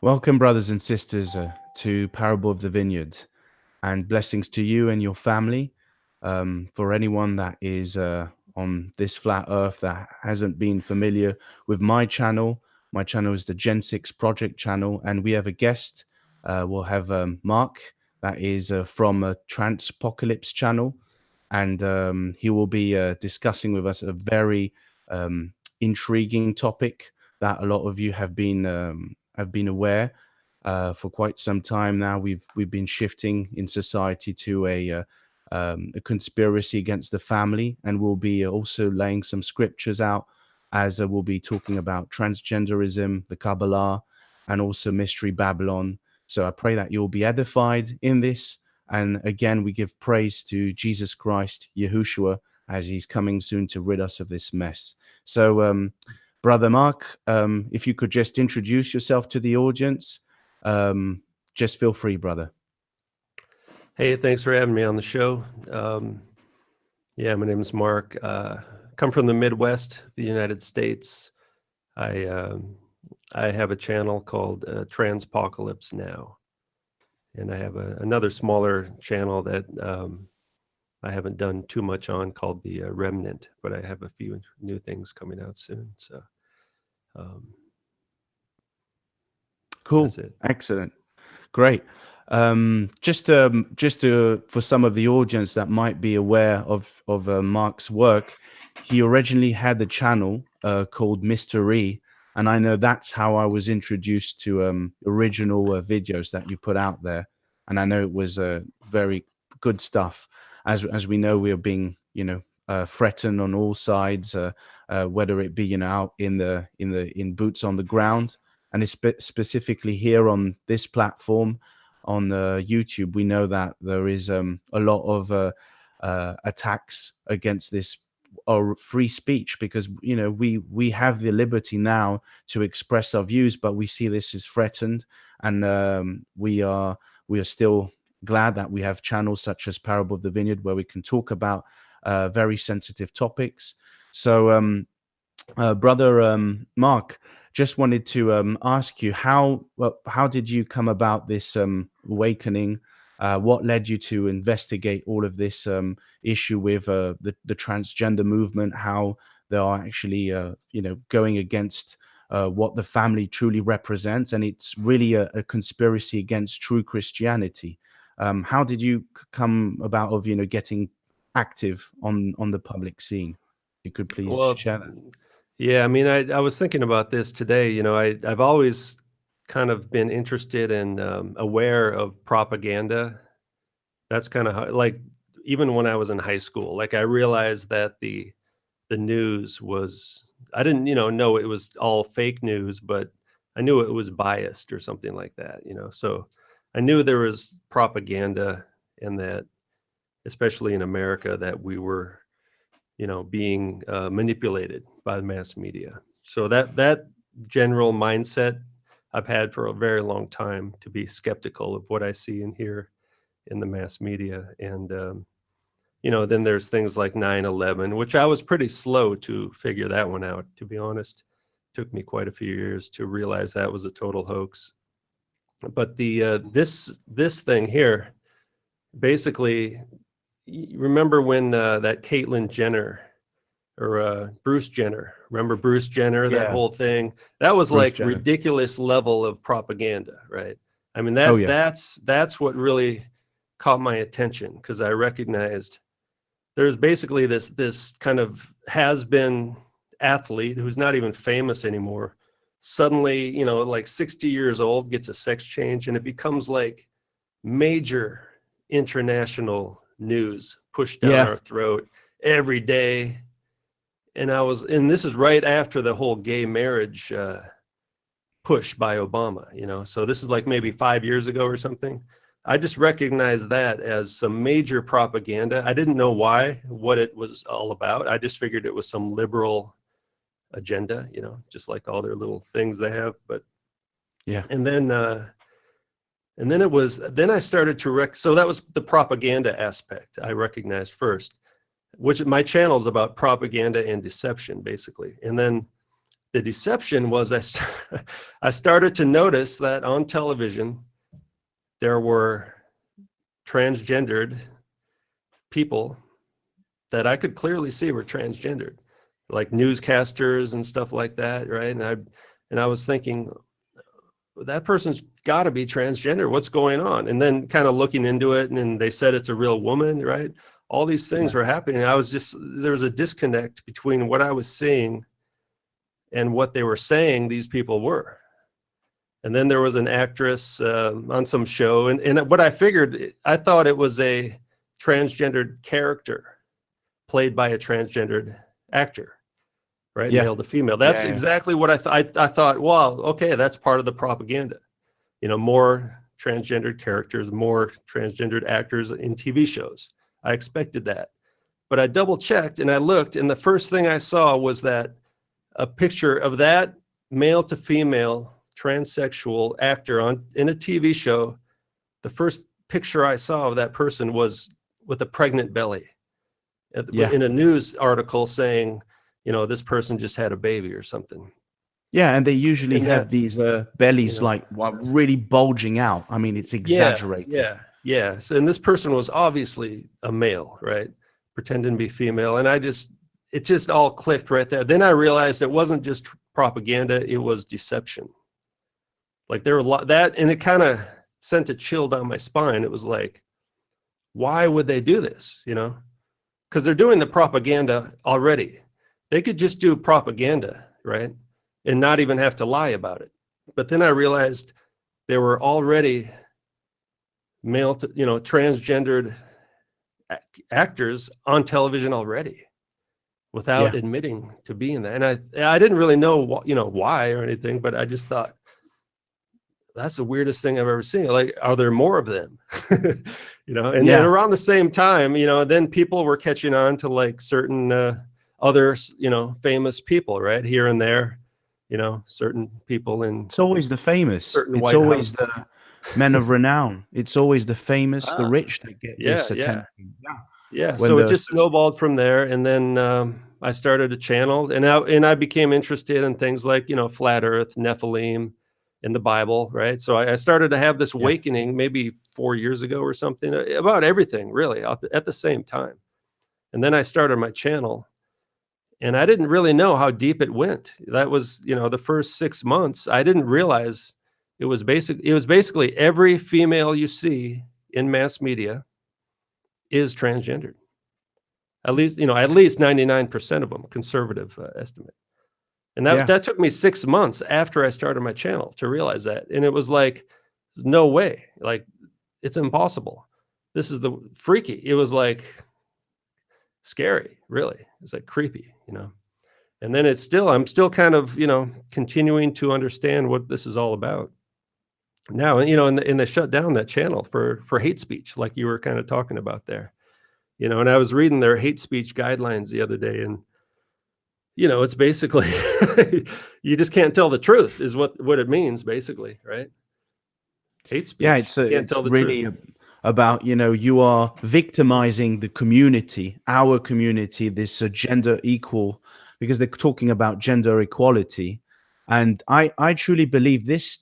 Welcome, brothers and sisters, to Parable of the Vineyard, and blessings to you and your family. For anyone that is on this flat earth that hasn't been familiar with my channel is the Gen6Project channel, and we have a guest. We'll have Mark, that is from a Transpocalypse channel, and he will be discussing with us a very intriguing topic that a lot of you have been aware for quite some time now. We've been shifting in society to a conspiracy against the family, and we'll be also laying some scriptures out as we'll be talking about transgenderism, the Kabbalah, and also Mystery Babylon. So I pray that you'll be edified in this. And again, we give praise to Jesus Christ, Yahshua, as he's coming soon to rid us of this mess. So, Brother Mark, if you could just introduce yourself to the audience, just feel free, brother. Hey, thanks for having me on the show. Yeah, my name is Mark. Come from the Midwest, the United States. I have a channel called Transpocalypse now, and I have another smaller channel that I haven't done too much on called the Remnant, but I have a few new things coming out soon. So, cool, that's it. Excellent, great. Just for some of the audience that might be aware of Mark's work, he originally had a channel called MrE, and I know that's how I was introduced to original videos that you put out there, and I know it was very good stuff. As we know, we are being threatened on all sides, whether it be out in boots on the ground, and it's specifically here on this platform on YouTube. We know that there is a lot of attacks against this free speech, because we have the liberty now to express our views, but we see this is threatened, and we are still glad that we have channels such as Parable of the Vineyard, where we can talk about very sensitive topics. So, Brother Mark, just wanted to ask you, how did you come about this awakening? What led you to investigate all of this issue with the transgender movement? How they are actually, going against what the family truly represents, and it's really a conspiracy against true Christianity. How did you come about of getting active on the public scene? You could please share that. Yeah, I mean, I was thinking about this today. I've always kind of been interested and aware of propaganda. That's kind of how, like, even when I was in high school, like, I realized that the news was, I didn't, know it was all fake news, but I knew it was biased or something like that, So I knew there was propaganda, and that, especially in America, that we were, being manipulated by the mass media. So that general mindset I've had for a very long time, to be skeptical of what I see and hear in the mass media. And, then there's things like 9/11, which I was pretty slow to figure that one out, to be honest. It took me quite a few years to realize that was a total hoax. But the this thing here, basically, remember when that Caitlyn Jenner or Bruce Jenner, remember Bruce Jenner, that whole thing? That was Bruce like Jenner. ridiculous level of propaganda, right? I mean, Oh, yeah. that's what really caught my attention, because I recognized there's basically this kind of has-been athlete who's not even famous anymore, suddenly, like 60 years old, gets a sex change, and it becomes like major international news pushed down our throat every day. And this is right after the whole gay marriage push by Obama, so this is like maybe 5 years ago or something. I just recognized that as some major propaganda. I didn't know what it was all about. I just figured it was some liberal agenda, just like all their little things they have. But yeah. And then I started to so that was the propaganda aspect I recognized first, which my channel is about propaganda and deception, basically. And then the deception was I started to notice that on television there were transgendered people that I could clearly see were transgendered, like newscasters and stuff like that, right? And I was thinking, that person's got to be transgender. What's going on? And then kind of looking into it, and then they said it's a real woman, right? All these things were happening. There was a disconnect between what I was seeing and what they were saying these people were. And then there was an actress on some show, and what I figured, I thought it was a transgendered character played by a transgendered actor, right? Male to female. That's exactly what I thought, wow, okay, that's part of the propaganda. You know, more transgendered characters, more transgendered actors in TV shows. I expected that. But I double checked and I looked, and the first thing I saw was that a picture of that male to female transsexual actor in a TV show. The first picture I saw of that person was with a pregnant belly. In a news article saying, you know, this person just had a baby or something. Yeah, and they usually have these bellies like really bulging out. I mean, it's exaggerated. Yeah. So, and this person was obviously a male, right? Pretending to be female. And it just all clicked right there. Then I realized it wasn't just propaganda, it was deception. Like there were and it kind of sent a chill down my spine. It was like, why would they do this? You know, because they're doing the propaganda already. They could just do propaganda, right? And not even have to lie about it. But then I realized there were already transgendered actors on television already without admitting to being that. And I didn't really know why or anything, but I just thought, that's the weirdest thing I've ever seen. Like, are there more of them? And then around the same time, then people were catching on to like certain other, famous people, right? Here and there, certain people in. It's always the famous. It's always the men of renown. It's always the famous, the rich that get this attention. Yeah. So it just snowballed from there. And then I started a channel, and I became interested in things like, flat earth, Nephilim, in the Bible, right? So I started to have this awakening maybe 4 years ago or something about everything really at the same time. And then I started my channel, and I didn't really know how deep it went. That was, the first 6 months. I didn't realize it was basically every female you see in mass media is transgendered. At least 99% of them, conservative estimate. And that took me 6 months after I started my channel to realize that. And it was like, no way, like, it's impossible. This is the freaky. It was like scary, really. It's like creepy, And then I'm still kind of, continuing to understand what this is all about. Now, and they shut down that channel for hate speech, like you were kind of talking about there. And I was reading their hate speech guidelines the other day, and it's basically you just can't tell the truth is what it means, basically, right? Hate speech. Yeah, it's really about, you are victimizing the community, our community, this gender equal, because they're talking about gender equality. And I truly believe this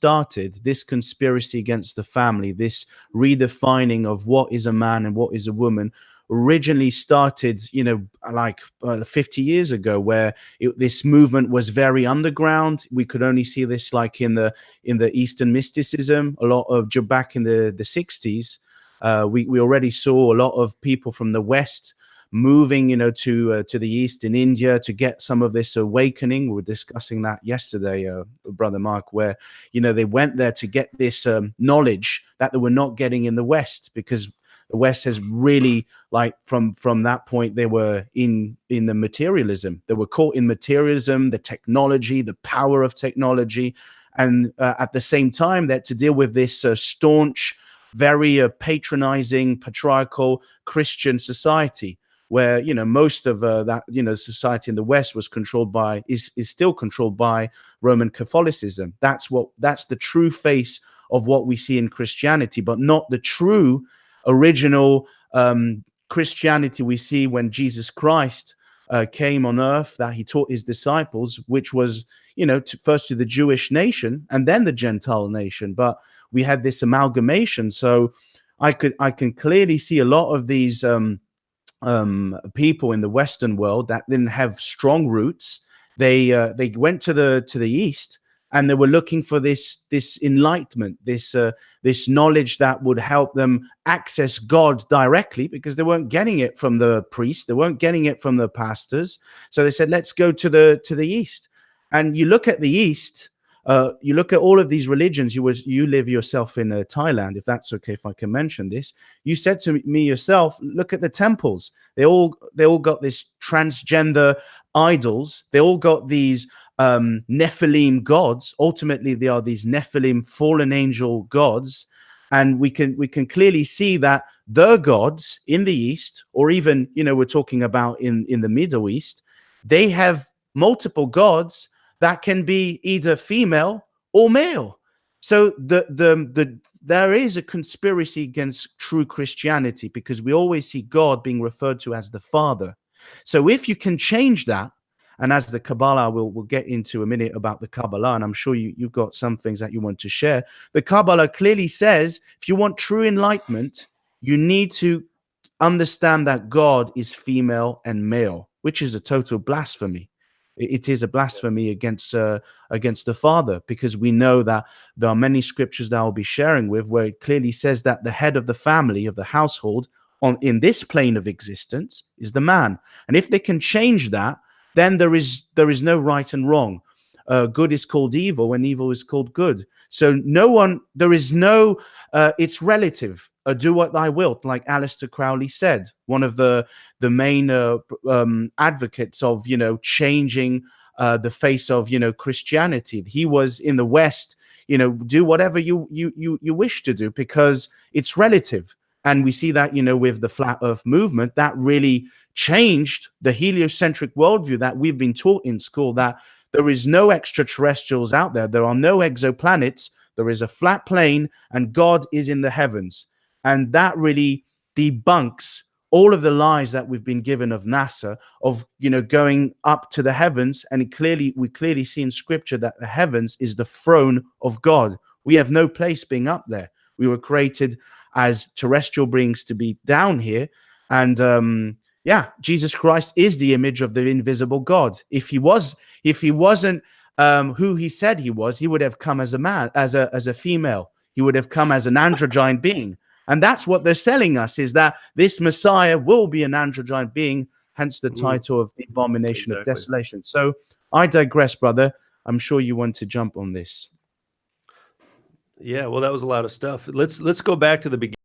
conspiracy against the family, this redefining of what is a man and what is a woman, originally started, 50 years ago, where this movement was very underground. We could only see this like in the Eastern mysticism, a lot of back in the 60s. We already saw a lot of people from the West moving, to the East in India to get some of this awakening. We were discussing that yesterday, Brother Mark, where, they went there to get this knowledge that they were not getting in the West, because the West has really, like, from that point, they were in the materialism. They were caught in materialism, the technology, the power of technology. And at the same time, that to deal with this staunch, very patronizing, patriarchal Christian society, where, most of that, society in the West was controlled by, is still controlled by Roman Catholicism. That's the true face of what we see in Christianity, but not the true original Christianity we see when Jesus Christ came on earth, that he taught his disciples, which was, first to the Jewish nation and then the Gentile nation. But we had this amalgamation. So I can clearly see a lot of these people in the Western world that didn't have strong roots. They went to the East, and they were looking for this enlightenment, this knowledge that would help them access God directly, because they weren't getting it from the priests, they weren't getting it from the pastors. So they said, let's go to the East. And you look at the East, you look at all of these religions. You live yourself in Thailand, if that's okay, if I can mention this. You said to me yourself, look at the temples. They all got this transgender idols. They all got these Nephilim gods. Ultimately, they are these Nephilim fallen angel gods. And we can clearly see that the gods in the East, or even, we're talking about in the Middle East, they have multiple gods that can be either female or male. So there is a conspiracy against true Christianity, because we always see God being referred to as the Father. So if you can change that, and as the Kabbalah, we'll get into a minute about the Kabbalah, and I'm sure you've got some things that you want to share. The Kabbalah clearly says, if you want true enlightenment, you need to understand that God is female and male, which is a total blasphemy. It is a blasphemy against the Father, because we know that there are many scriptures that I'll be sharing with where it clearly says that the head of the family, of the household, in this plane of existence is the man. And if they can change that, then there is no right and wrong. Good is called evil, and evil is called good. So it's relative. Do what thou wilt, like Aleister Crowley said, one of the main advocates of changing the face of Christianity. He was in the West, do whatever you wish to do, because it's relative. And we see that with the flat earth movement, that really changed the heliocentric worldview that we've been taught in school, that there is no extraterrestrials out there, there are no exoplanets, there is a flat plane, and God is in the heavens. And that really debunks all of the lies that we've been given of NASA, of going up to the heavens. And we clearly see in scripture that the heavens is the throne of God. We have no place being up there. We were created as terrestrial beings to be down here. And Jesus Christ is the image of the invisible God. If he wasn't who he said he was, he would have come as a man, as a female. He would have come as an androgyne being. And that's what they're selling us, is that this Messiah will be an androgyne being, hence the title of the Abomination of Desolation. So I digress, brother. I'm sure you want to jump on this. Yeah, well, that was a lot of stuff. Let's go back to the beginning.